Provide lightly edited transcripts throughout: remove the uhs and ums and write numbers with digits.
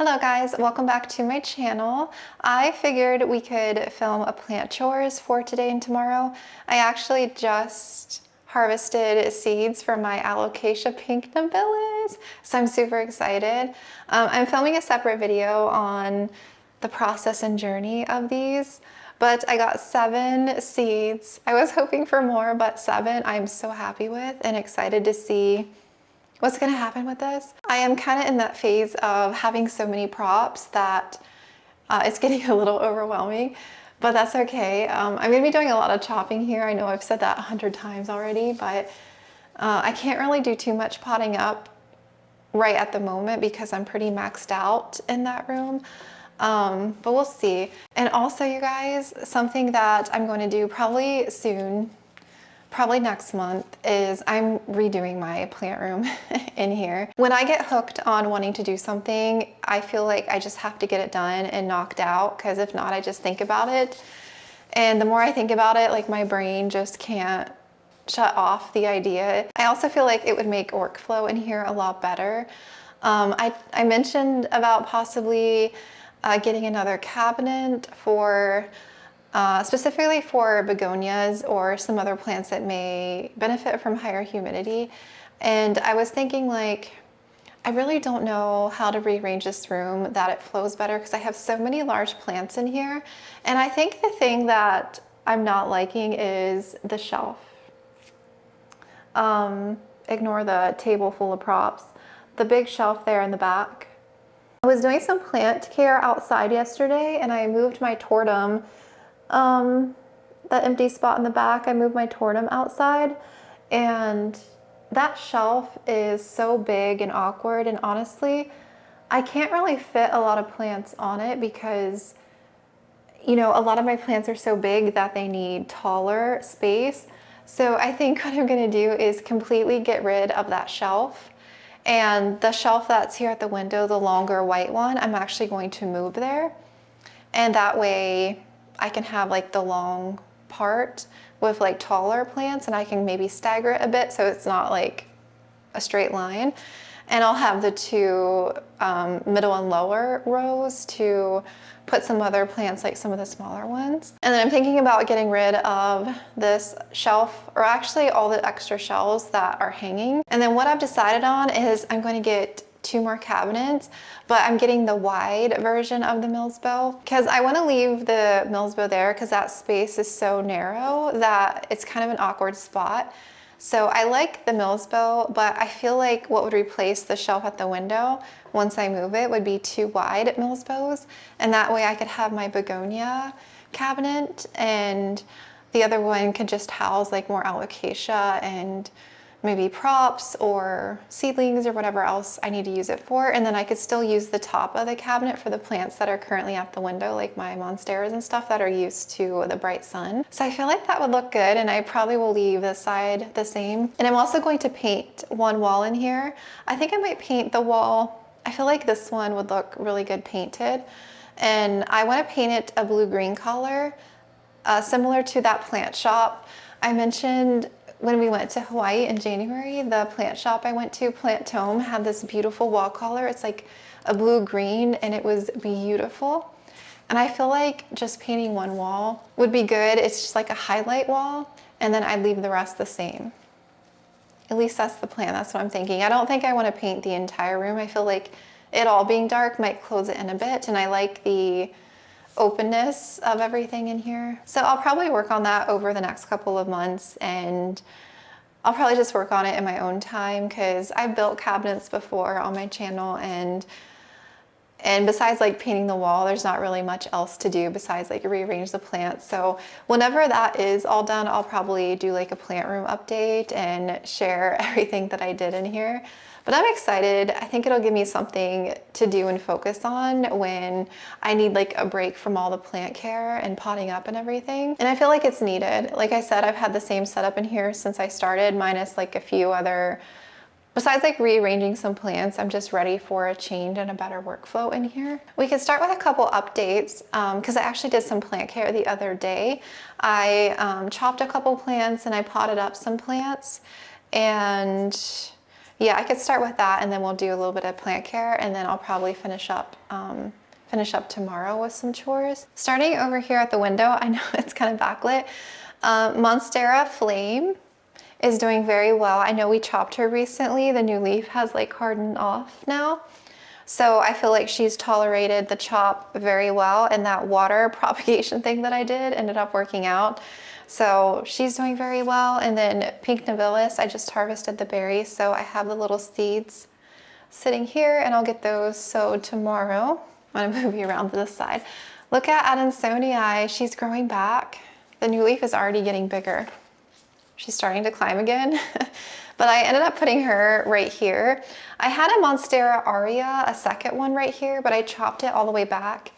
Hello guys, welcome back to my channel. I figured we could film a plant chores for today and tomorrow. I actually just harvested seeds from my alocasia pink nobilis, so I'm super excited. I'm filming a separate video on the process and journey of these, but I got 7 seeds. I was hoping for more, but 7 I'm so happy with and excited to see what's gonna happen with this. I am kind of in that phase of having so many props that it's getting a little overwhelming, but that's okay. I'm gonna be doing a lot of chopping here. I know I've said that 100 times already, but I can't really do too much potting up right at the moment because I'm pretty maxed out in that room. But we'll see. And also, you guys, something that I'm going to do probably soon, probably next month, is I'm redoing my plant room in here. When I get hooked on wanting to do something, I feel like I just have to get it done and knocked out, because if not, I just think about it. And the more I think about it, like my brain just can't shut off the idea. I also feel like it would make workflow in here a lot better. I mentioned about possibly getting another cabinet for specifically for begonias or some other plants that may benefit from higher humidity. And I was thinking, like, I really don't know how to rearrange this room that it flows better, because I have so many large plants in here. And I think the thing that I'm not liking is the shelf. Ignore the table full of props. The big shelf there in the back. I was doing some plant care outside yesterday and I moved my tortum. That empty spot in the back, I moved my tortum outside, and that shelf is so big and awkward, and honestly, I can't really fit a lot of plants on it because, you know, a lot of my plants are so big that they need taller space. So I think what I'm gonna do is completely get rid of that shelf, and the shelf that's here at the window, the longer white one, I'm actually going to move there, and that way I can have like the long part with like taller plants, and I can maybe stagger it a bit so it's not like a straight line. And I'll have the 2 middle and lower rows to put some other plants, like some of the smaller ones. And then I'm thinking about getting rid of this shelf, or actually all the extra shelves that are hanging. And then what I've decided on is I'm going to get 2 more cabinets, but I'm getting the wide version of the Millsbow because I want to leave the Millsbow there because that space is so narrow that it's kind of an awkward spot. So I like the Millsbow, but I feel like what would replace the shelf at the window once I move it would be 2 wide Millsbows, and that way I could have my begonia cabinet and the other one could just house like more alocasia and maybe props or seedlings or whatever else I need to use it for. And then I could still use the top of the cabinet for the plants that are currently at the window, like my monsteras and stuff that are used to the bright sun. So I feel like that would look good, and I probably will leave this side the same. And I'm also going to paint one wall in here. I think I might paint the wall. I feel like this one would look really good painted. And I want to paint it a blue-green color, similar to that plant shop I mentioned when we went to Hawaii in January. The plant shop I went to, Plant Tome, had this beautiful wall color. It's like a blue-green, and it was beautiful. And I feel like just painting one wall would be good. It's just like a highlight wall, and then I'd leave the rest the same. At least that's the plan. That's what I'm thinking. I don't think I want to paint the entire room. I feel like it all being dark might close it in a bit, and I like the openness of everything in here. So I'll probably work on that over the next couple of months, and I'll probably just work on it in my own time because I've built cabinets before on my channel, and besides like painting the wall, there's not really much else to do besides like rearrange the plants. So whenever that is all done, I'll probably do like a plant room update and share everything that I did in here. But I'm excited. I think it'll give me something to do and focus on when I need like a break from all the plant care and potting up and everything. And I feel like it's needed. Like I said, I've had the same setup in here since I started, minus like a few other, besides like rearranging some plants. I'm just ready for a change and a better workflow in here. We can start with a couple updates because I actually did some plant care the other day. I chopped a couple plants and I potted up some plants, and yeah, I could start with that, and then we'll do a little bit of plant care, and then I'll probably finish up tomorrow with some chores. Starting over here at the window, I know it's kind of backlit. Monstera Flame is doing very well. I know we chopped her recently. The new leaf has like hardened off now. So I feel like she's tolerated the chop very well, and that water propagation thing that I did ended up working out. So she's doing very well. And then Pink Nivalis, I just harvested the berries, so I have the little seeds sitting here, and I'll get those sowed tomorrow. I'm gonna move you around to this side. Look at Adansonii, she's growing back. The new leaf is already getting bigger. She's starting to climb again. But I ended up putting her right here. I had a Monstera Aria, a second one right here, but I chopped it all the way back.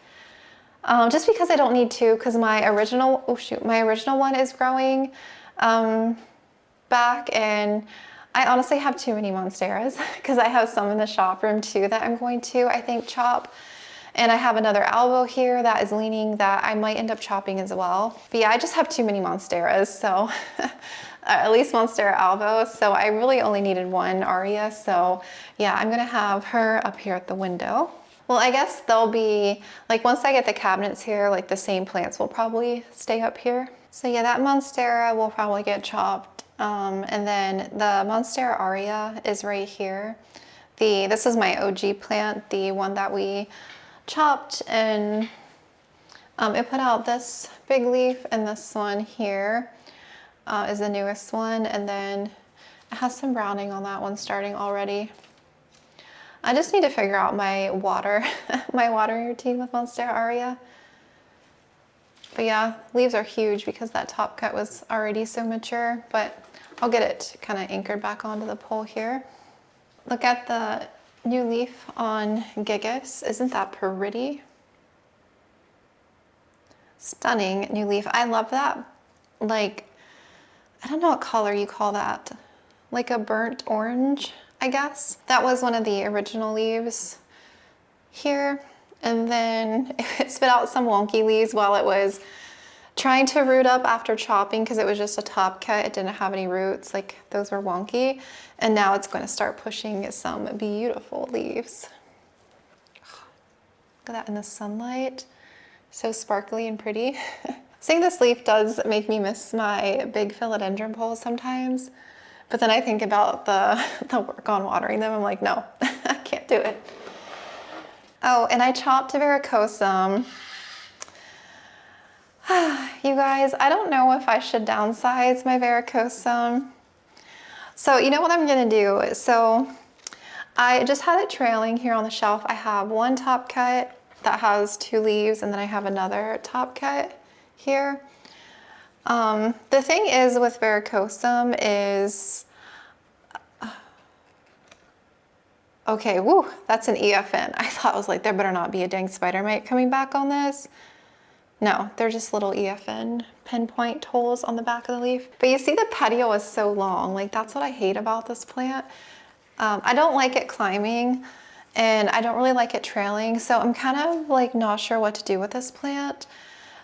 Just because I don't need to, because my original one is growing back, and I honestly have too many Monsteras because I have some in the shop room too that I'm going to, I think, chop. And I have another alvo here that is leaning that I might end up chopping as well. But yeah, I just have too many Monsteras, so at least Monstera alvo. So I really only needed one Aria. So yeah, I'm gonna have her up here at the window. Well, I guess they'll be, like once I get the cabinets here, like the same plants will probably stay up here. So yeah, that Monstera will probably get chopped. And then the Monstera Aria is right here. This is my OG plant, the one that we chopped, and it put out this big leaf, and this one here is the newest one, and then it has some browning on that one starting already. I just need to figure out my water my watering routine with Monstera Aria. But yeah, leaves are huge because that top cut was already so mature, but I'll get it kind of anchored back onto the pole here. Look at the new leaf on Gigas. Isn't that pretty? Stunning new leaf. I love that. Like, I don't know what color you call that. Like a burnt orange, I guess. That was one of the original leaves here. And then it spit out some wonky leaves while it was trying to root up after chopping because it was just a top cut. It didn't have any roots, like those were wonky. And now it's going to start pushing some beautiful leaves. Look at that in the sunlight. So sparkly and pretty. Seeing this leaf does make me miss my big philodendron poles sometimes. But then I think about the work on watering them. I'm like, no, I can't do it. Oh, and I chopped varicosum. You guys, I don't know if I should downsize my varicosum. So you know what I'm gonna do? So I just had it trailing here on the shelf. I have one top cut that has 2 leaves, and then I have another top cut here. The thing is with varicosum is, okay, woo, that's an EFN. I thought it was like, there better not be a dang spider mite coming back on this. No, they're just little EFN pinpoint holes on the back of the leaf. But you see the petiole is so long. Like, that's what I hate about this plant. I don't like it climbing, and I don't really like it trailing. So I'm kind of like not sure what to do with this plant.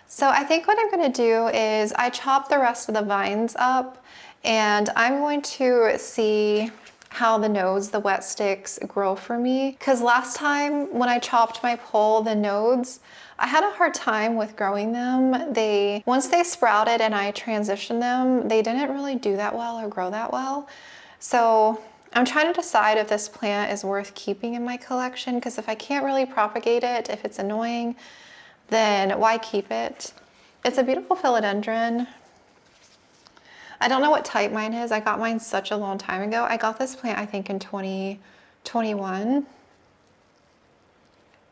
So I think what I'm gonna do is I chop the rest of the vines up, and I'm going to see how the nodes, the wet sticks, grow for me. Because last time when I chopped my pole, the nodes, I had a hard time with growing them. Once they sprouted and I transitioned them, they didn't really do that well or grow that well. So I'm trying to decide if this plant is worth keeping in my collection, because if I can't really propagate it, if it's annoying, then why keep it? It's a beautiful philodendron. I don't know what type mine is. I got mine such a long time ago. I got this plant, I think, in 2021.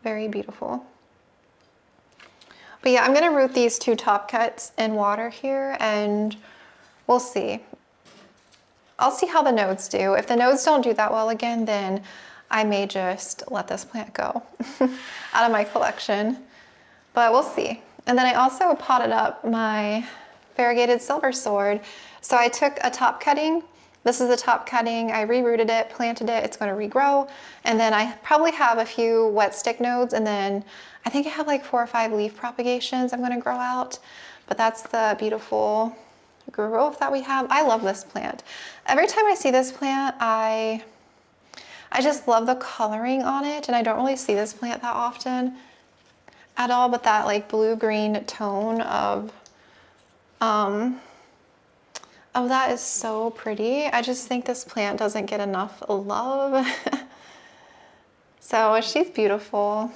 Very beautiful. But yeah, I'm gonna root these 2 top cuts in water here, and we'll see. I'll see how the nodes do. If the nodes don't do that well again, then I may just let this plant go out of my collection. But we'll see. And then I also potted up my variegated silver sword. So I took a top cutting. This is the top cutting. I re-rooted it, planted it. It's going to regrow. And then I probably have a few wet stick nodes. And then I think I have like 4 or 5 leaf propagations I'm going to grow out. But that's the beautiful growth that we have. I love this plant. Every time I see this plant, I I just love the coloring on it, and I don't really see this plant that often at all, but that like blue-green tone of that is so pretty. I just think this plant doesn't get enough love. So she's beautiful.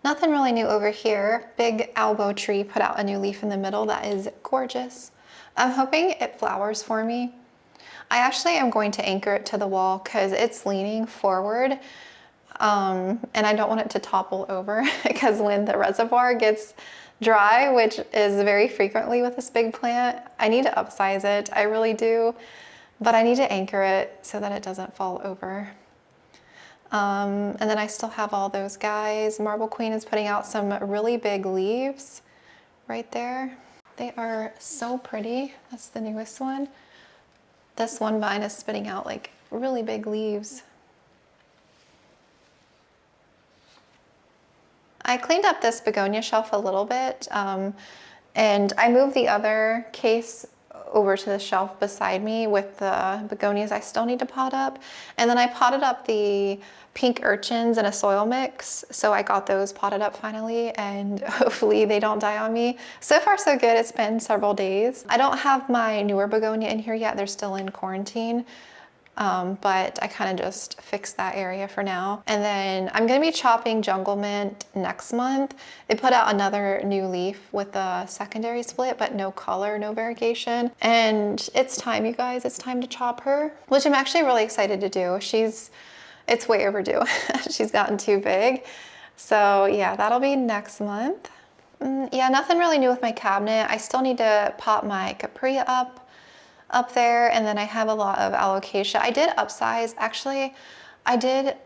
Nothing really new over here. Big elbow tree put out a new leaf in the middle that is gorgeous. I'm hoping it flowers for me. I actually am going to anchor it to the wall because it's leaning forward, and I don't want it to topple over because when the reservoir gets dry, which is very frequently with this big plant, I need to upsize it. I really do, but I need to anchor it so that it doesn't fall over. And then I still have all those guys. Marble Queen is putting out some really big leaves right there. They are so pretty. That's the newest one. This one vine is spitting out like really big leaves. I cleaned up this begonia shelf a little bit, and I moved the other case over to the shelf beside me with the begonias I still need to pot up. And then I potted up the pink urchins in a soil mix. So I got those potted up finally, and hopefully they don't die on me. So far so good. It's been several days. I don't have my newer begonia in here yet. They're still in quarantine. But I kind of just fixed that area for now. And then I'm gonna be chopping jungle mint next month. It put out another new leaf with a secondary split, but no color, no variegation. And it's time, you guys, it's time to chop her, which I'm actually really excited to do. It's way overdue. She's gotten too big. So yeah, that'll be next month. Yeah, nothing really new with my cabinet. I still need to pot my capri up there, and then I have a lot of alocasia. I did upsize, actually, I did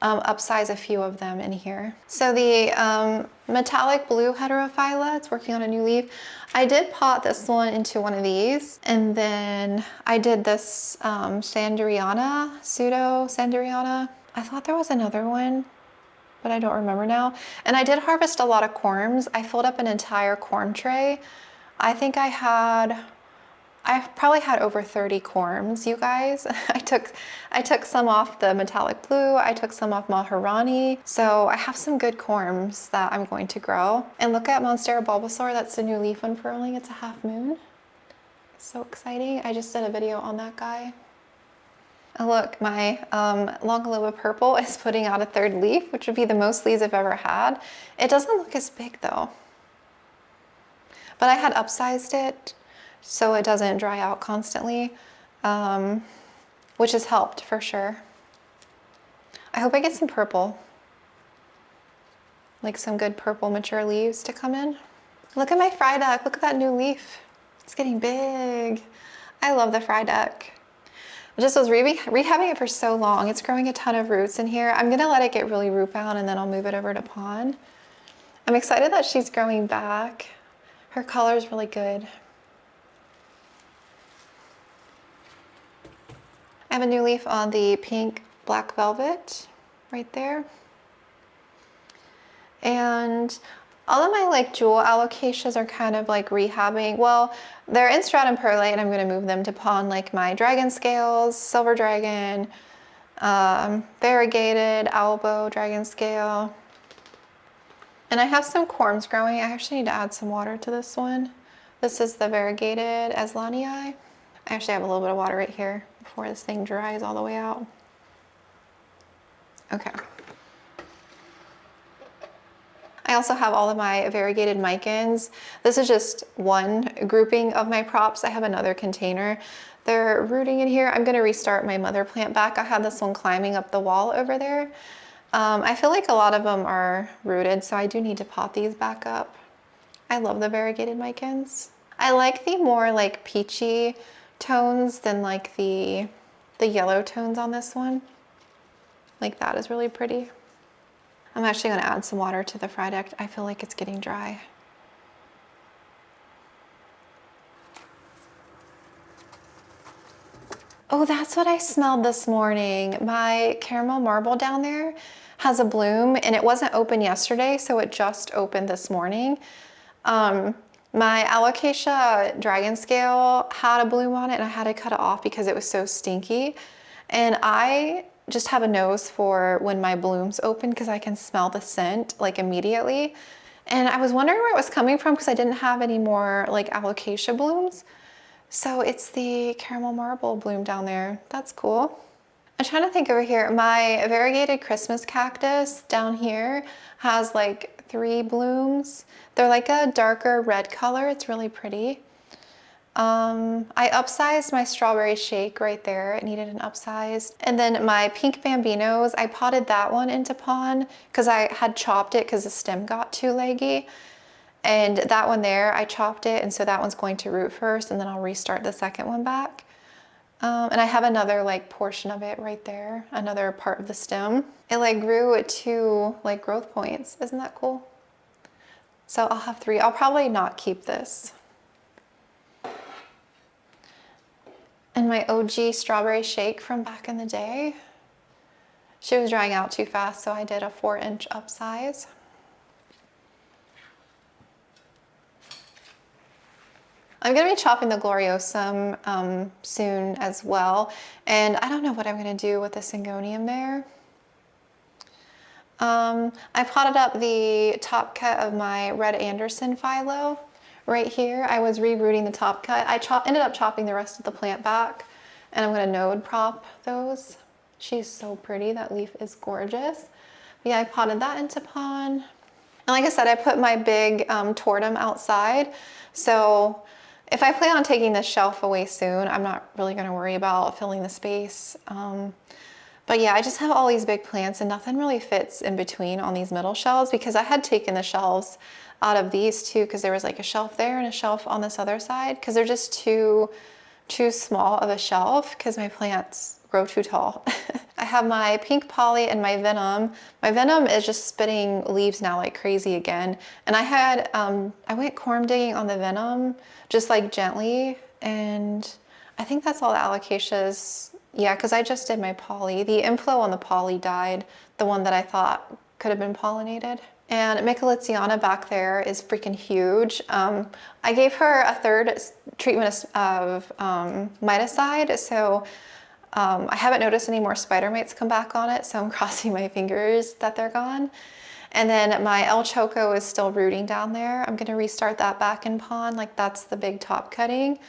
upsize a few of them in here. So the metallic blue heterophylla, it's working on a new leaf. I did pot this one into one of these, and then I did this Sanderiana, pseudo Sanderiana. I thought there was another one, but I don't remember now. And I did harvest a lot of corms. I filled up an entire corm tray. I think I probably had over 30 corms, you guys. I took some off the metallic blue, I took some off Maharani. So I have some good corms that I'm going to grow. And look at Monstera bulbasaur, that's the new leaf unfurling. It's a half moon. So exciting. I just did a video on that guy. Oh look, my Longaloba purple is putting out a third leaf, which would be the most leaves I've ever had. It doesn't look as big though. But I had upsized it so it doesn't dry out constantly, which has helped for sure. I hope I get some purple, like some good purple mature leaves to come in. Look at my fry duck, look at that new leaf. It's getting big. I love the fry duck. I just was rehabbing it for so long. It's growing a ton of roots in here. I'm gonna let it get really root bound and then I'll move it over to pond. I'm excited that she's growing back. Her color is really good. I have a new leaf on the pink black velvet right there. And all of my like jewel alocasias are kind of like rehabbing. Well, they're in stratum perlite and I'm gonna move them to pond, like my dragon scales, silver dragon, variegated, elbow, dragon scale. And I have some corms growing. I actually need to add some water to this one. This is the variegated Aslanii. I actually have a little bit of water right here before this thing dries all the way out. Okay. I also have all of my variegated micans. This is just one grouping of my props. I have another container. They're rooting in here. I'm gonna restart my mother plant back. I had this one climbing up the wall over there. I feel like a lot of them are rooted, so I do need to pot these back up. I love the variegated micans. I like the more like peachy tones than like the yellow tones on this one. Like that is really pretty. I'm actually gonna add some water to the fry duck. I feel like it's getting dry. Oh, that's what I smelled this morning. My caramel marble down there has a bloom and it wasn't open yesterday, so it just opened this morning. My alocasia dragon scale had a bloom on it and I had to cut it off because it was so stinky. And I just have a nose for when my blooms open because I can smell the scent like immediately. And I was wondering where it was coming from because I didn't have any more like alocasia blooms. So it's the caramel marble bloom down there. That's cool. I'm trying to think over here. My variegated Christmas cactus down here has like 3 blooms. They're like a darker red color. It's really pretty. I upsized my strawberry shake right there. It needed an upsize. And then my pink bambinos, I potted that one into pon because I had chopped it because the stem got too leggy. And that one there, I chopped it, and so that one's going to root first, and then I'll restart the second one back. And I have another like portion of it right there, another part of the stem. It like grew at 2 like growth points. Isn't that cool? So I'll have 3. I'll probably not keep this. And my OG strawberry shake from back in the day. She was drying out too fast, so I did a 4-inch upsize. I'm gonna be chopping the gloriosum soon as well. And I don't know what I'm gonna do with the syngonium there. I potted up the top cut of my Red Anderson philo right here. I was re-rooting the top cut. I ended up chopping the rest of the plant back, and I'm gonna node prop those. She's so pretty, that leaf is gorgeous. But yeah, I potted that into pon. And like I said, I put my big tortum outside. So if I plan on taking this shelf away soon, I'm not really gonna worry about filling the space. But yeah, I just have all these big plants and nothing really fits in between on these middle shelves because I had taken the shelves out of these two because there was like a shelf there and a shelf on this other side because they're just too small of a shelf because my plants grow too tall. I have my pink poly and my venom. My venom is just spitting leaves now like crazy again. And I had, I went corm digging on the venom just like gently, and I think that's all the alocasias. Yeah, because I just did my poly. The inflow on the poly died, the one that I thought could have been pollinated. And Michalitiana back there is freaking huge. I gave her a 3rd treatment of miticide, so I haven't noticed any more spider mites come back on it, so I'm crossing my fingers that they're gone. And then my El Choco is still rooting down there. I'm gonna restart that back in pon, like that's the big top cutting.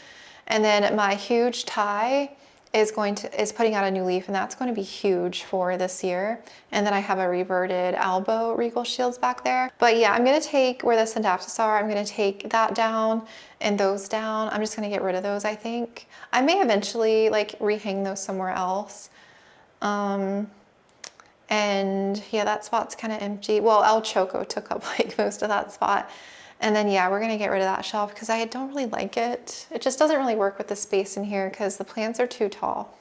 And then my huge Thai is putting out a new leaf, and that's going to be huge for this year. And then I have a reverted Albo Regal Shields back there. But yeah, I'm gonna take where the Syndapsus are, I'm gonna take that down and those down. I'm just gonna get rid of those, I think. I may eventually like rehang those somewhere else. And yeah, that spot's kind of empty. Well, El Choco took up like most of that spot. And then yeah, we're gonna get rid of that shelf because I don't really like it. It just doesn't really work with the space in here because the plants are too tall.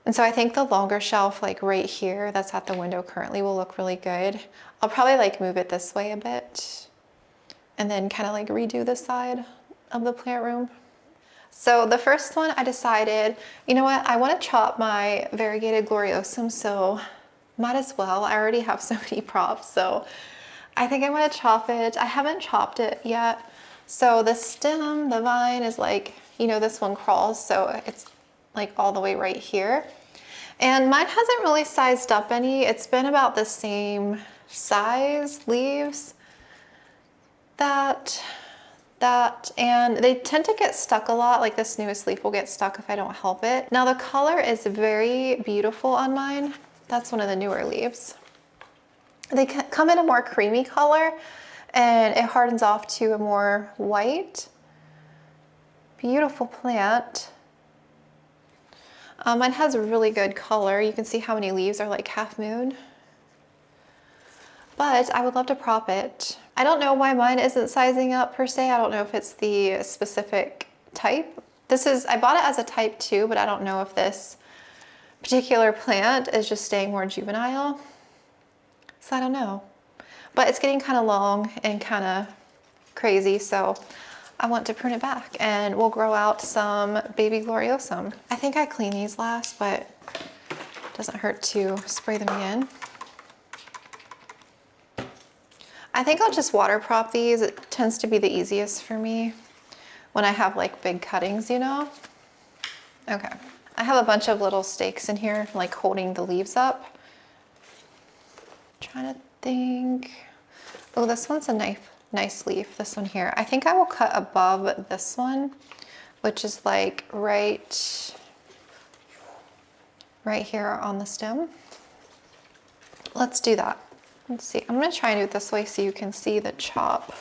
And so I think the longer shelf, like right here, that's at the window currently, will look really good. I'll probably like move it this way a bit and then kind of like redo this side of the plant room. So the first one I decided, you know what, I want to chop my variegated gloriosum, so might as well. I already have so many props, so I think I'm gonna chop it. I haven't chopped it yet. So the stem, the vine is like, you know, this one crawls, so it's like all the way right here. And mine hasn't really sized up any. It's been about the same size leaves, and they tend to get stuck a lot. Like this newest leaf will get stuck if I don't help it. Now the color is very beautiful on mine. That's one of the newer leaves. They come in a more creamy color and it hardens off to a more white. Beautiful plant. Mine has a really good color. You can see how many leaves are like half moon. But I would love to prop it. I don't know why mine isn't sizing up per se. I don't know if it's the specific type. I bought it as a type 2, but I don't know if this particular plant is just staying more juvenile. So I don't know. But it's getting kind of long and kind of crazy, so I want to prune it back and we'll grow out some baby gloriosum. I think I cleaned these last, but it doesn't hurt to spray them again. I think I'll just water prop these. It tends to be the easiest for me when I have like big cuttings, you know? Okay. I I have a bunch of little stakes in here, like holding the leaves up. Trying to think. Oh, this one's a nice leaf, this one here. I think I will cut above this one, which is like right here on the stem. Let's do that. Let's see, I'm gonna try and do it this way so you can see the chop.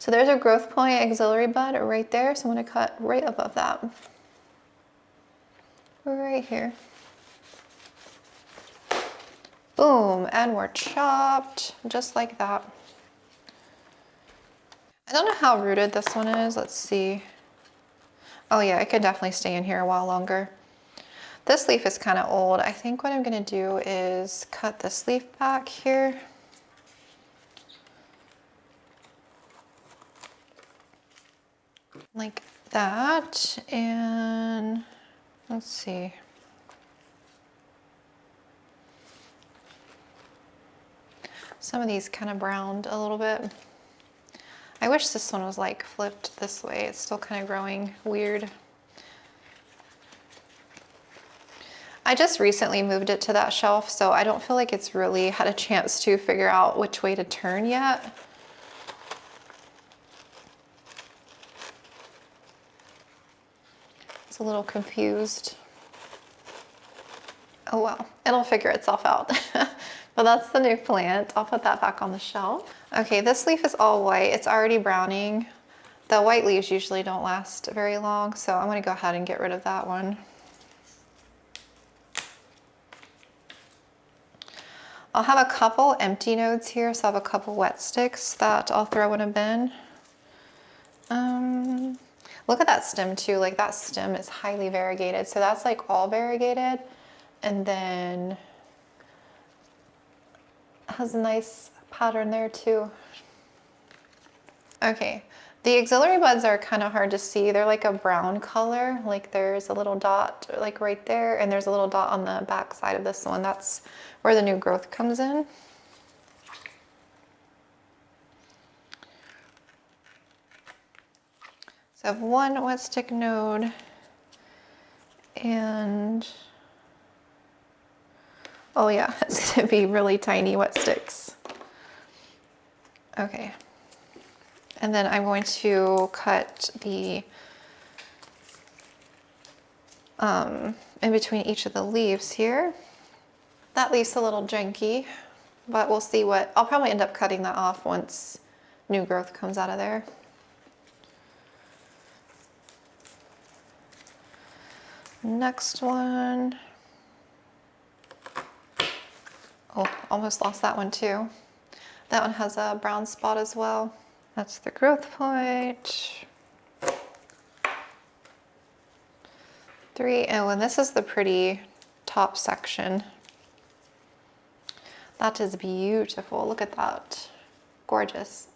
So there's a growth point auxiliary bud right there. So I'm gonna cut right above that. Right here. Boom, and we're chopped just like that. I don't know how rooted this one is. Let's see. Oh yeah, it could definitely stay in here a while longer. This leaf is kind of old. I think what I'm gonna do is cut this leaf back here. Like that, and let's see. Some of these kind of browned a little bit. I wish this one was like flipped this way. It's still kind of growing weird. I just recently moved it to that shelf, so I don't feel like it's really had a chance to figure out which way to turn yet. It's a little confused. Oh well, it'll figure itself out. But that's the new plant. I'll put that back on the shelf. Okay, this leaf is all white. It's already browning. The white leaves usually don't last very long, so I'm gonna go ahead and get rid of that one. I'll have a couple empty nodes here, so I have a couple wet sticks that I'll throw in a bin. Look at that stem too, like that stem is highly variegated. So that's like all variegated, and then has a nice pattern there too. Okay, the auxiliary buds are kind of hard to see. They're like a brown color, like there's a little dot like right there, and there's a little dot on the back side of this one. That's where the new growth comes in. So I have one wet stick node, and oh yeah, it's gonna be really tiny wet sticks. Okay. And then I'm going to cut the, in between each of the leaves here. That leaf's a little janky, but we'll see what, I'll probably end up cutting that off once new growth comes out of there. Next one. Oh, almost lost that one too. That one has a brown spot as well. That's the growth point. 3, oh, and this is the pretty top section. That is beautiful, look at that, gorgeous.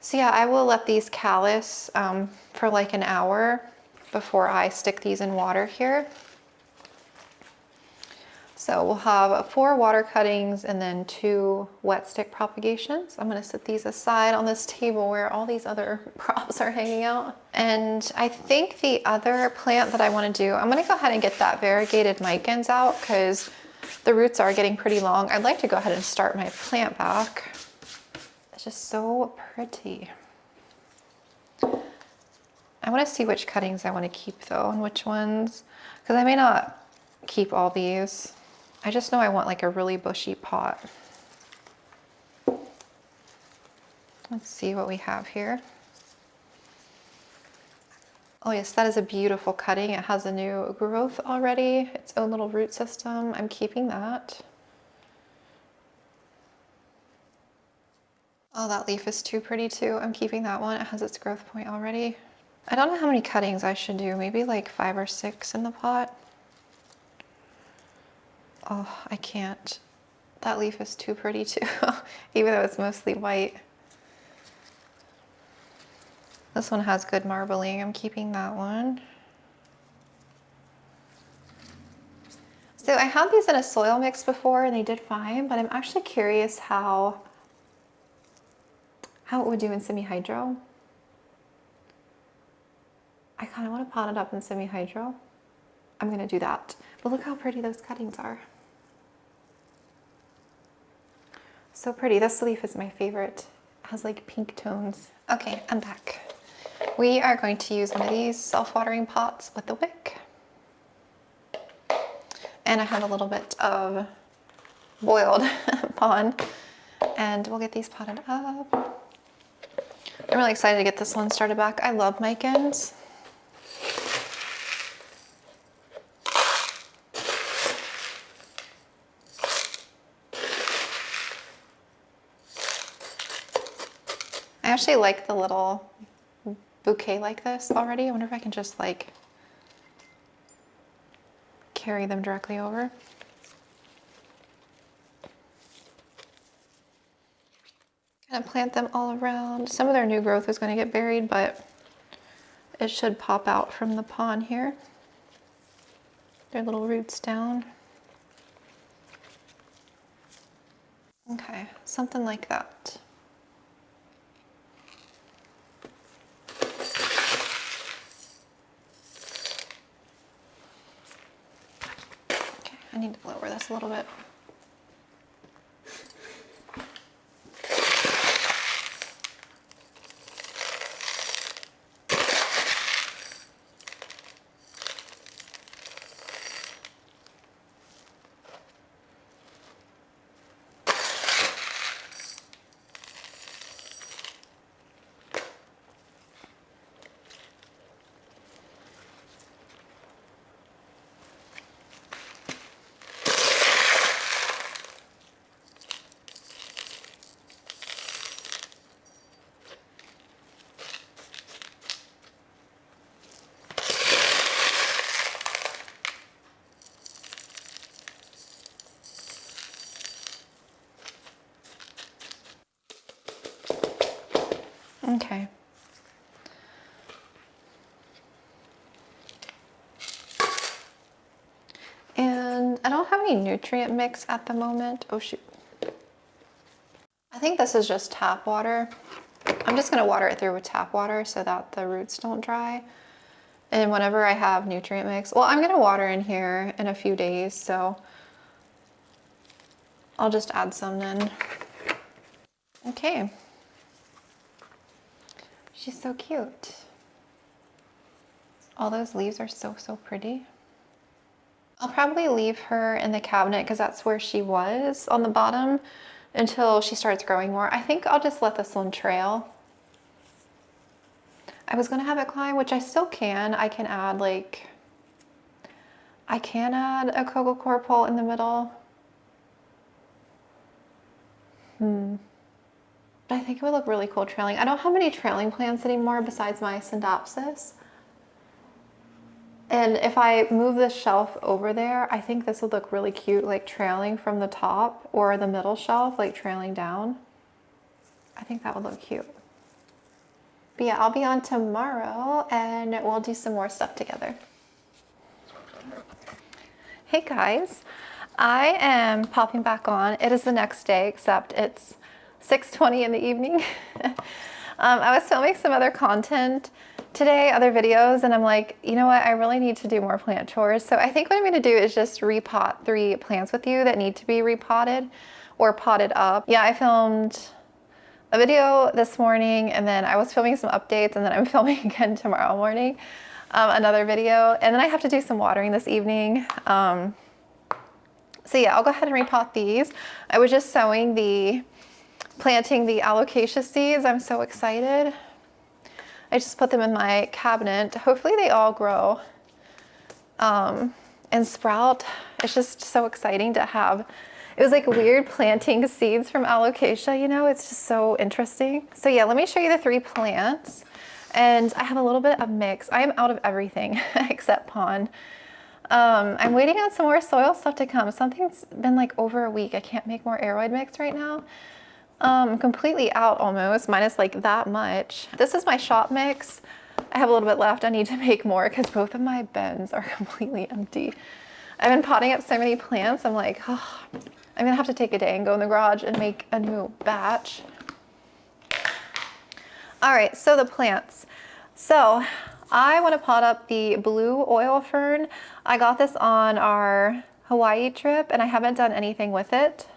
So yeah, I will let these callus for like an hour before I stick these in water here. So we'll have 4 water cuttings and then 2 wet stick propagations. I'm gonna set these aside on this table where all these other props are hanging out. And I think the other plant that I wanna do, I'm gonna go ahead and get that variegated micans out because the roots are getting pretty long. I'd like to go ahead and start my plant back. It's just so pretty. I wanna see which cuttings I wanna keep though and which ones, because I may not keep all these. I just know I want like a really bushy pot. Let's see what we have here. Oh yes, that is a beautiful cutting. It has a new growth already, its own little root system. I'm keeping that. Oh, that leaf is too pretty too. I'm keeping that one. It has its growth point already. I don't know how many cuttings I should do. Maybe like 5 or 6 in the pot. Oh, I can't. That leaf is too pretty too, even though it's mostly white. This one has good marbling. I'm keeping that one. So I had these in a soil mix before and they did fine, but I'm actually curious how it would do in semi-hydro. I kind of want to pot it up in semi-hydro. I'm gonna do that. But look how pretty those cuttings are. So pretty. This leaf is my favorite. It has like pink tones. Okay, I'm back. We are going to use one of these self-watering pots with the wick. And I have a little bit of boiled pond, and we'll get these potted up. I'm really excited to get this one started back. I love micans. I actually like the little bouquet like this already. I wonder if I can just like carry them directly over. Gonna plant them all around. Some of their new growth is going to get buried, but it should pop out from the pond here. Their little roots down. Okay, something like that. Okay, I need to lower this a little bit. Okay. And I don't have any nutrient mix at the moment. Oh shoot. I think this is just tap water. I'm just gonna water it through with tap water so that the roots don't dry. And whenever I have nutrient mix, well, I'm gonna water in here in a few days, so I'll just add some then. Okay. She's so cute. All those leaves are so, so pretty. I'll probably leave her in the cabinet because that's where she was on the bottom until she starts growing more. I think I'll just let this one trail. I was gonna have it climb, which I still can. I can add like, I can add a coco coir pole in the middle. But I think it would look really cool trailing. I don't have any trailing plants anymore besides my Syndopsis. And if I move this shelf over there, I think this would look really cute, like trailing from the top, or the middle shelf, like trailing down. I think that would look cute. But yeah, I'll be on tomorrow and we'll do some more stuff together. Hey guys, I am popping back on. It is the next day, except it's 6:20 in the evening. I was filming some other content today, other videos, and I'm like, you know what, I really need to do more plant chores. So I think what I'm gonna do is just repot 3 plants with you that need to be repotted or potted up. Yeah, I filmed a video this morning, and then I was filming some updates, and then I'm filming again tomorrow morning, another video, and then I have to do some watering this evening. So yeah, I'll go ahead and repot these. I was just planting the alocasia seeds. I'm so excited. I just put them in my cabinet. Hopefully they all grow and sprout. It's just so exciting to have. It was like weird planting seeds from alocasia, you know, it's just so interesting. So yeah, let me show you the 3 plants. And I have a little bit of mix. I am out of everything except pond. I'm waiting on some more soil stuff to come. Something's been like over a week. I can't make more aroid mix right now. I'm completely out almost, minus like that much. This is my shop mix. I have a little bit left. I need to make more because both of my bins are completely empty. I've been potting up so many plants. I'm like, oh, I'm gonna have to take a day and go in the garage and make a new batch. All right, so the plants. So I want to pot up the blue oil fern. I got this on our Hawaii trip and I haven't done anything with it.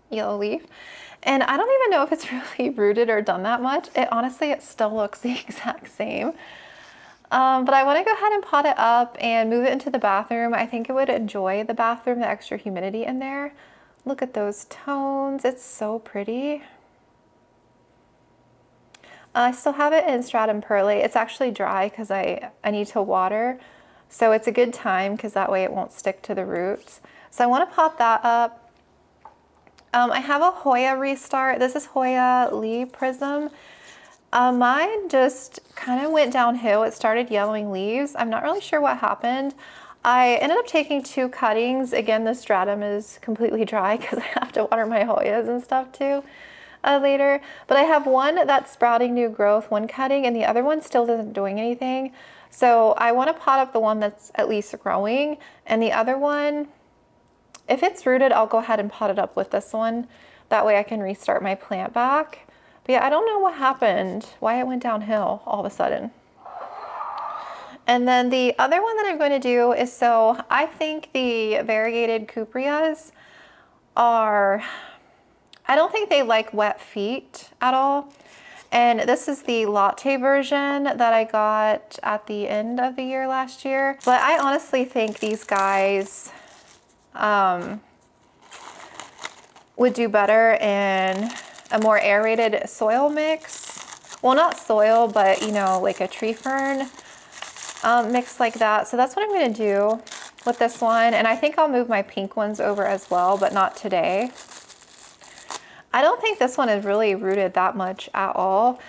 Yellow leaf. And I don't even know if it's really rooted or done that much. Honestly, it still looks the exact same. But I want to go ahead and pot it up and move it into the bathroom. I think it would enjoy the bathroom, the extra humidity in there. Look at those tones. It's so pretty. I still have it in stratum perlite. It's actually dry because I need to water. So it's a good time because that way it won't stick to the roots. So I want to pot that up. I have a Hoya restart. This is Hoya Lee Prism. Mine just kind of went downhill. It started yellowing leaves. I'm not really sure what happened. I ended up taking 2 cuttings. Again, the stratum is completely dry because I have to water my Hoyas and stuff too later. But I have one that's sprouting new growth, one cutting, and the other one still isn't doing anything. So I want to pot up the one that's at least growing, and the other one, if it's rooted, I'll go ahead and pot it up with this one. That way I can restart my plant back. But yeah, I don't know what happened, why it went downhill all of a sudden. And then the other one that I'm going to do is, so I think the variegated cupreas are, I don't think they like wet feet at all. And this is the latte version that I got at the end of the year last year. But I honestly think these guys would do better in a more aerated soil mix. Well, not soil, but you know, like a tree fern mix like that. So that's what I'm gonna do with this one. And I think I'll move my pink ones over as well, but not today. I don't think this one is really rooted that much at all.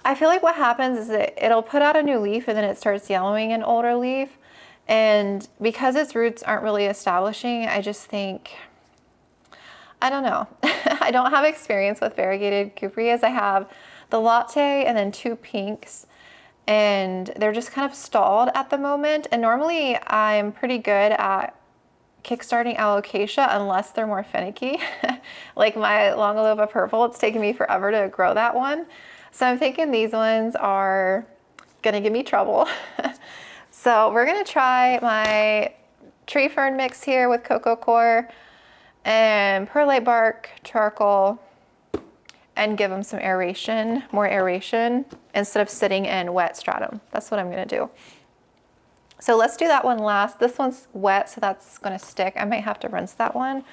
I feel like what happens is that it'll put out a new leaf and then it starts yellowing an older leaf. And because its roots aren't really establishing, I just think, I don't know. I don't have experience with variegated cupreas. I have the latte and then 2 pinks, and they're just kind of stalled at the moment. And normally I'm pretty good at kickstarting alocasia unless they're more finicky. Like my Longaloba purple, it's taken me forever to grow that one. So I'm thinking these ones are gonna give me trouble. So we're gonna try my tree fern mix here with cocoa coir and perlite bark, charcoal, and give them some aeration, more aeration, instead of sitting in wet stratum. That's what I'm gonna do. So let's do that one last. This one's wet, so that's gonna stick. I might have to rinse that one.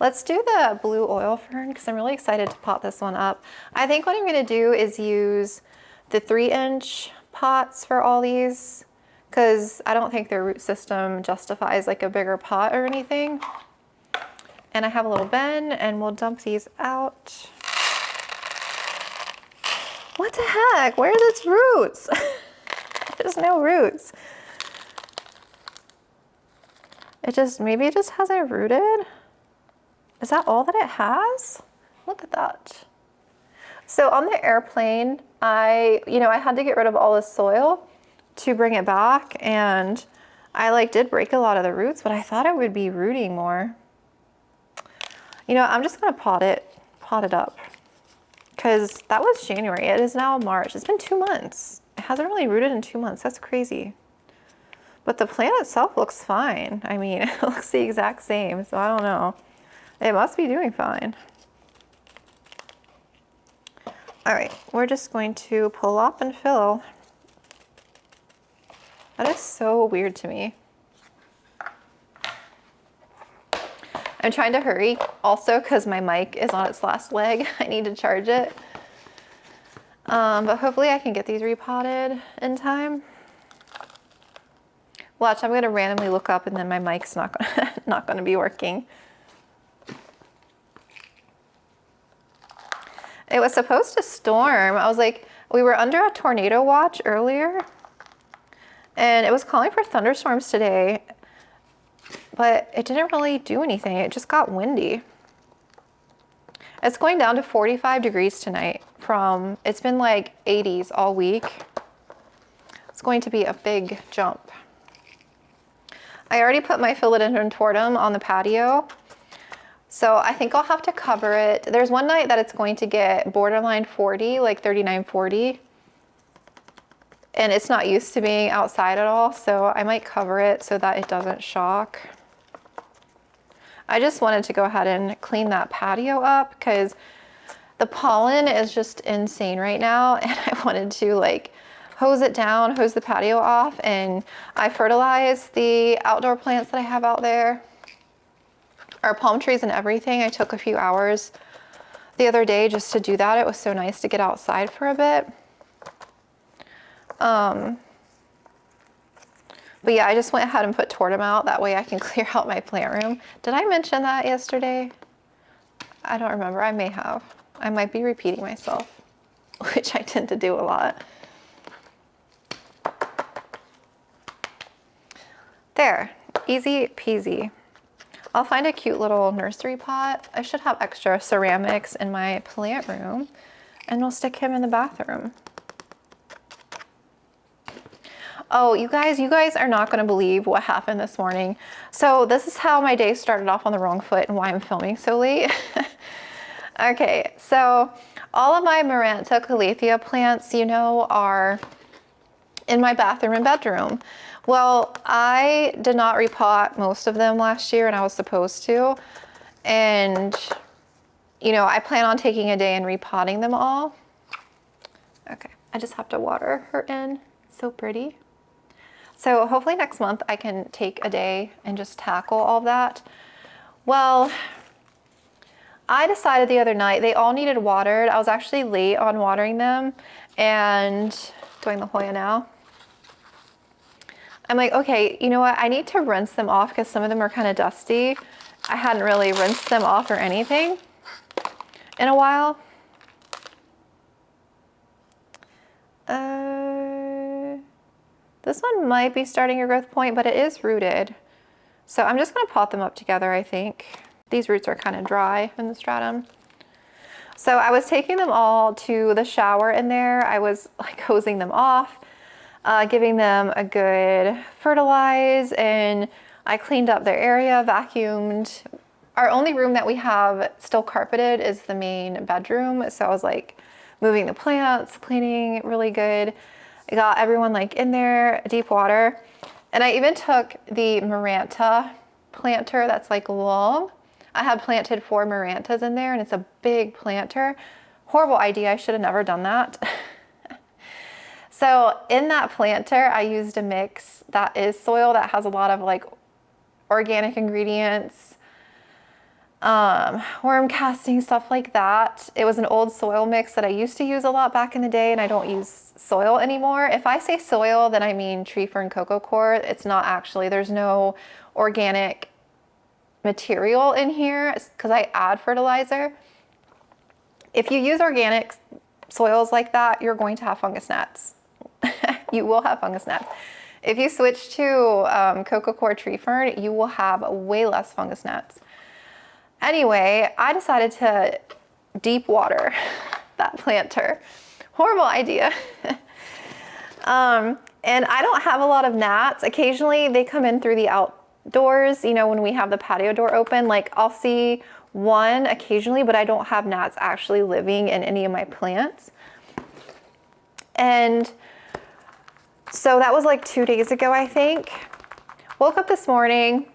Let's do the blue oil fern because I'm really excited to pot this one up. I think what I'm gonna do is use the 3-inch pots for all these because I don't think their root system justifies like a bigger pot or anything. And I have a little bin and we'll dump these out. What the heck? Where are its roots? There's no roots. Maybe it just hasn't rooted. Is that all that it has? Look at that. So on the airplane, I had to get rid of all the soil to bring it back, and I did break a lot of the roots, but I thought it would be rooting more. You know, I'm just gonna pot it up because that was January. It is now March. It's been 2 months. It hasn't really rooted in 2 months. That's crazy. But the plant itself looks fine. I mean, it looks the exact same, so I don't know. It must be doing fine. All right, we're just going to pull up and fill. That is so weird to me. I'm trying to hurry also because my mic is on its last leg. I need to charge it. But hopefully I can get these repotted in time. Watch, I'm gonna randomly look up and then my mic's not gonna be working. It was supposed to storm. I was like, we were under a tornado watch earlier and it was calling for thunderstorms today, but it didn't really do anything. It just got windy. It's going down to 45 degrees tonight it's been like 80s all week. It's going to be a big jump. I already put my philodendron tortum on the patio, so I think I'll have to cover it. There's one night that it's going to get borderline 40, like 39, 40. and it's not used to being outside at all, so I might cover it so that it doesn't shock. I just wanted to go ahead and clean that patio up because the pollen is just insane right now, and I wanted to like hose it down, hose the patio off, and I fertilized the outdoor plants that I have out there, our palm trees and everything. I took a few hours the other day just to do that. It was so nice to get outside for a bit. But yeah, I just went ahead and put tortum out. That way I can clear out my plant room. Did I mention that yesterday? I don't remember. I may have. I might be repeating myself, which I tend to do a lot. There, easy peasy. I'll find a cute little nursery pot. I should have extra ceramics in my plant room, and we'll stick him in the bathroom. Oh, you guys are not gonna believe what happened this morning. So this is how my day started off on the wrong foot and why I'm filming so late. Okay, so all of my Maranta calathea plants, you know, are in my bathroom and bedroom. Well, I did not repot most of them last year, and I was supposed to. And, you know, I plan on taking a day and repotting them all. Okay, I just have to water her in. So pretty. So hopefully next month I can take a day and just tackle all of that. Well, I decided the other night they all needed watered. I was actually late on watering them and doing the Hoya now. I'm like, okay, you know what? I need to rinse them off because some of them are kind of dusty. I hadn't really rinsed them off or anything in a while. This one might be starting a growth point, but it is rooted. So I'm just gonna pot them up together, I think. These roots are kind of dry in the stratum. So I was taking them all to the shower in there. I was like hosing them off, giving them a good fertilize, and I cleaned up their area, vacuumed. Our only room that we have still carpeted is the main bedroom. So I was like moving the plants, cleaning really good. I got everyone like in there, deep water. And I even took the Maranta planter that's like long. I had planted 4 Marantas in there, and it's a big planter. Horrible idea, I should have never done that. So in that planter, I used a mix that is soil that has a lot of like organic ingredients, worm casting, stuff like that. It was an old soil mix that I used to use a lot back in the day, and I don't use soil anymore. If I say soil, then I mean tree fern coco coir. It's not actually, there's no organic material in here because I add fertilizer. If you use organic soils like that, you're going to have fungus gnats. You will have fungus gnats. If you switch to coco coir tree fern, you will have way less fungus gnats. Anyway, I decided to deep water that planter. Horrible idea. And I don't have a lot of gnats. Occasionally they come in through the outdoors, you know, when we have the patio door open. Like I'll see one occasionally, but I don't have gnats actually living in any of my plants. And so that was like 2 days ago, I think. Woke up this morning.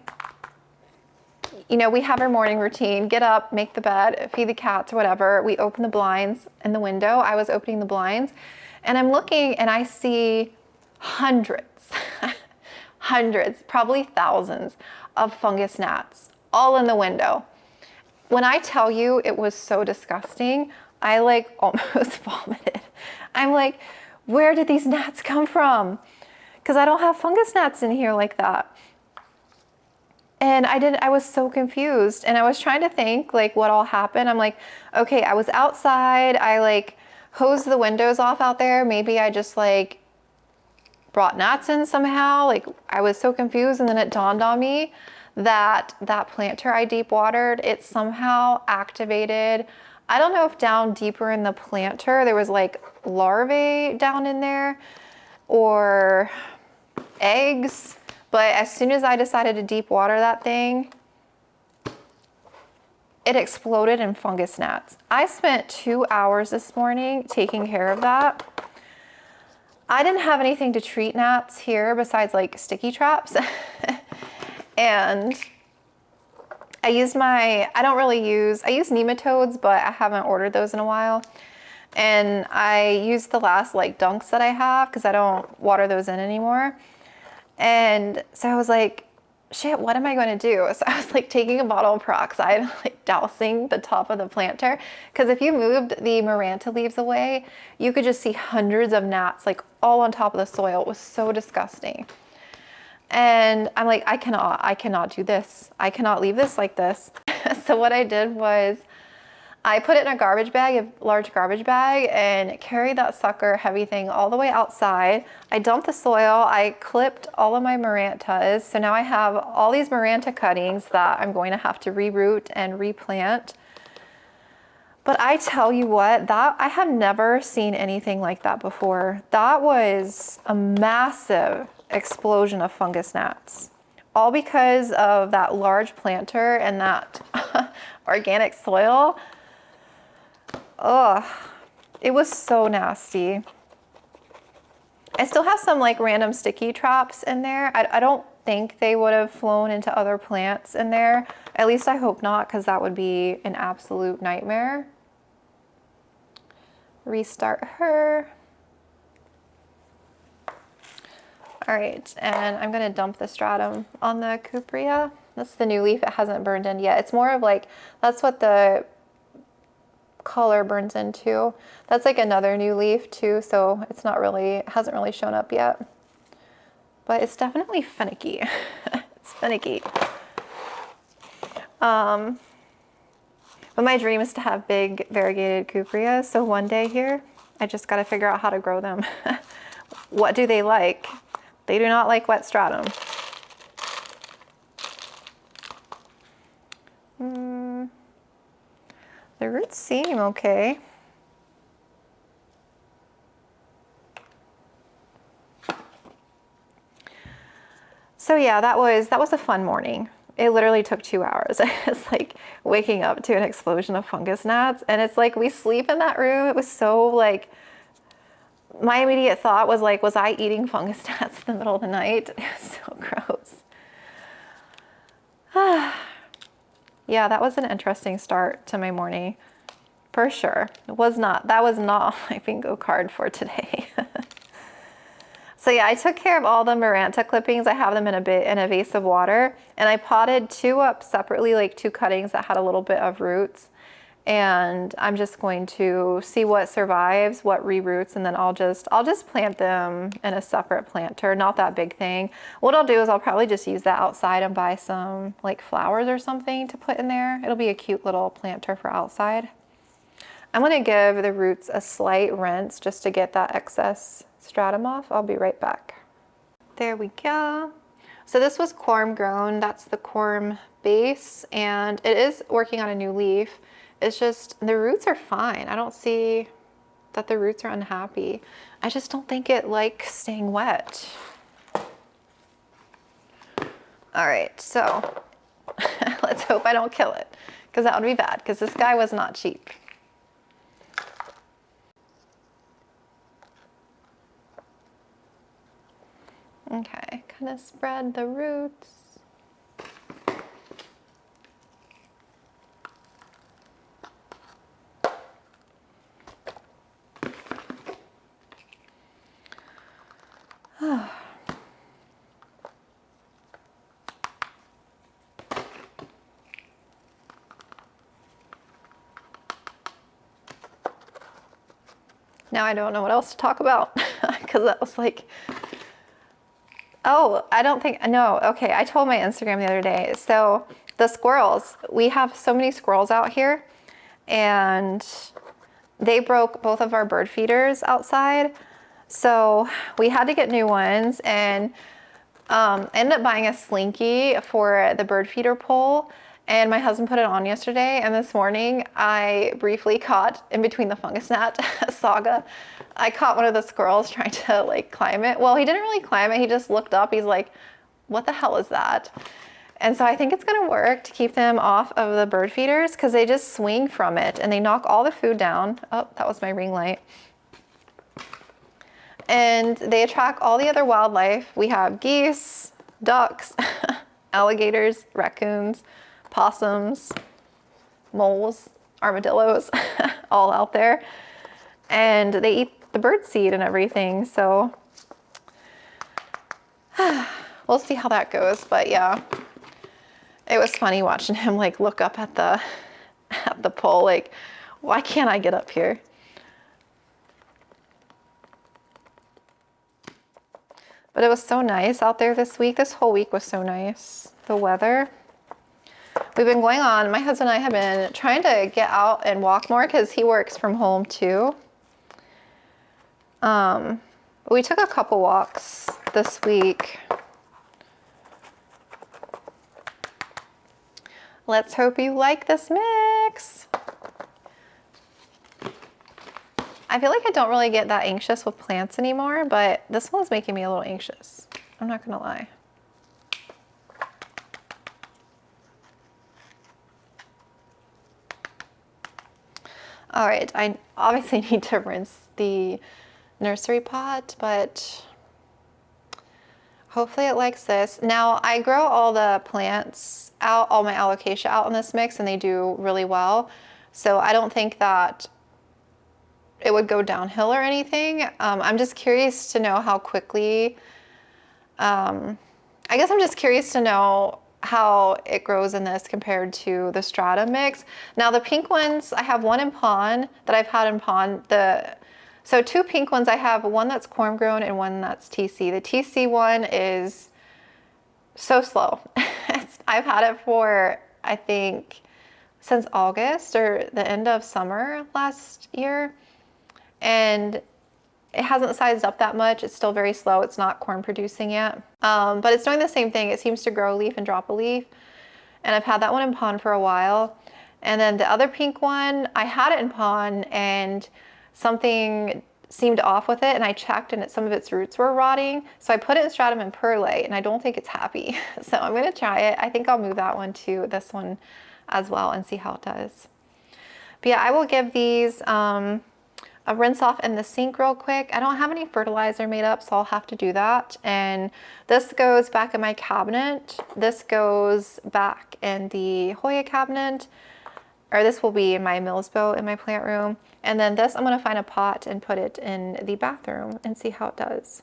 You know, we have our morning routine, get up, make the bed, feed the cats, whatever. We open the blinds in the window. I was opening the blinds and I'm looking and I see hundreds, hundreds, probably thousands of fungus gnats all in the window. When I tell you it was so disgusting, I like almost vomited. I'm like, where did these gnats come from? Because I don't have fungus gnats in here like that. And I was so confused, and I was trying to think like what all happened. I'm like, okay, I was outside. I like hosed the windows off out there. Maybe I just like brought gnats in somehow. Like I was so confused. And then it dawned on me that that planter I deep watered, it somehow activated. I don't know if down deeper in the planter, there was like larvae down in there or eggs. But as soon as I decided to deep water that thing, it exploded in fungus gnats. I spent 2 hours this morning taking care of that. I didn't have anything to treat gnats here besides like sticky traps. And I use I use nematodes, but I haven't ordered those in a while. And I used the last like dunks that I have because I don't water those in anymore. And so I was like, shit, what am I going to do? So I was like taking a bottle of peroxide, like dousing the top of the planter. Because if you moved the Maranta leaves away, you could just see hundreds of gnats like all on top of the soil. It was so disgusting. And I'm like, I cannot do this. I cannot leave this like this. So what I did was I put it in a garbage bag, a large garbage bag, and carried that sucker heavy thing all the way outside. I dumped the soil. I clipped all of my Marantas. So now I have all these Maranta cuttings that I'm going to have to reroot and replant. But I tell you what, that I have never seen anything like that before. That was a massive explosion of fungus gnats, all because of that large planter and that organic soil. Ugh, it was so nasty. I still have some like random sticky traps in there. I don't think they would have flown into other plants in there. At least I hope not, because that would be an absolute nightmare. Restart her. All right, and I'm gonna dump the stratum on the cuprea. That's the new leaf. It hasn't burned in yet. It's more of like, that's what the color burns into. That's like another new leaf too, so it's not really, it hasn't really shown up yet. But it's definitely finicky. It's finicky. But my dream is to have big variegated cupreas. So one day here, I just got to figure out how to grow them. What do they like? They do not like wet stratum. The roots seem okay. So yeah, that was a fun morning. It literally took 2 hours. It's like waking up to an explosion of fungus gnats. And it's like we sleep in that room. It was so like, my immediate thought was like, was I eating fungus gnats in the middle of the night? It was so gross. Yeah, that was an interesting start to my morning, for sure. That was not my bingo card for today. So yeah, I took care of all the Maranta clippings. I have them in a vase of water, and I potted 2 up separately, like 2 cuttings that had a little bit of roots. And I'm just going to see what survives, what reroots, and then I'll just plant them in a separate planter, not that big thing. What I'll do is I'll probably just use that outside and buy some like flowers or something to put in there. It'll be a cute little planter for outside. I'm gonna give the roots a slight rinse just to get that excess stratum off. I'll be right back. There we go. So this was corm grown. That's the corm base, and it is working on a new leaf. It's just the roots are fine. I don't see that the roots are unhappy. I just don't think it likes staying wet. All right, so let's hope I don't kill it, because that would be bad, because this guy was not cheap. Okay, kind of spread the roots. Now I don't know what else to talk about, because that was like, oh, no, okay, I told my Instagram the other day. So the squirrels, we have so many squirrels out here, and they broke both of our bird feeders outside. So we had to get new ones, and ended up buying a slinky for the bird feeder pole. And my husband put it on yesterday, and this morning I briefly caught, in between the fungus gnat saga, I caught one of the squirrels trying to like climb it. Well, he didn't really climb it, he just looked up, he's like, what the hell is that? And so I think it's gonna work to keep them off of the bird feeders, because they just swing from it and they knock all the food down. Oh, that was my ring light. and they attract all the other wildlife. We have geese, ducks, alligators, raccoons, possums, moles, armadillos, all out there. And they eat the bird seed and everything. So we'll see how that goes. But yeah, it was funny watching him like look up at the pole, like, why can't I get up here? But it was so nice out there this week. This whole week was so nice. The weather. We've been going on, my husband and I have been trying to get out and walk more because he works from home too. We took a couple walks this week. Let's hope you like this mix. I feel like I don't really get that anxious with plants anymore, but this one's making me a little anxious. I'm not gonna lie. All right, I obviously need to rinse the nursery pot, but hopefully it likes this. Now I grow all the plants out, all my alocasia out in this mix, and they do really well. So I don't think that it would go downhill or anything. I'm just curious to know how quickly, I guess I'm just curious to know how it grows in this compared to the strata mix. Now the pink ones, I have one in pond that I've had in pond. So two pink ones, I have one that's corn grown and one that's TC. The TC one is so slow. I've had it for, I think, since August or the end of summer last year. And it hasn't sized up that much. It's still very slow. It's not corn producing yet. But it's doing the same thing. It seems to grow a leaf and drop a leaf. And I've had that one in pond for a while. And then the other pink one, I had it in pond and something seemed off with it, and I checked and some of its roots were rotting. So I put it in stratum and perlite, and I don't think it's happy. So I'm gonna try it. I think I'll move that one to this one as well and see how it does. But yeah, I will give these a rinse off in the sink real quick. I don't have any fertilizer made up, so I'll have to do that. And this goes back in my cabinet. This goes back in the Hoya cabinet, or this will be in my Mills boat in my plant room. And then this, I'm gonna find a pot and put it in the bathroom and see how it does.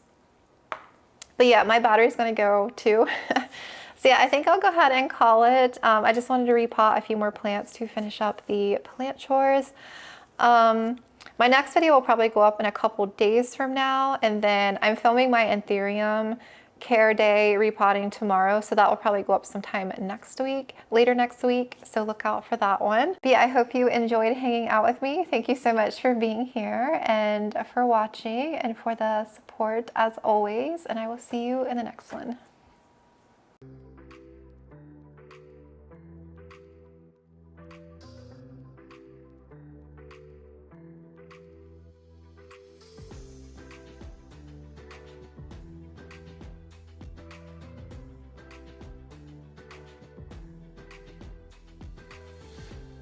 But yeah, my battery's gonna go too. So yeah, I think I'll go ahead and call it. I just wanted to repot a few more plants to finish up the plant chores. My next video will probably go up in a couple days from now, and then I'm filming my anthurium care day repotting tomorrow, so that will probably go up sometime next week, later next week, so look out for that one. But yeah, I hope you enjoyed hanging out with me. Thank you so much for being here and for watching and for the support as always, and I will see you in the next one.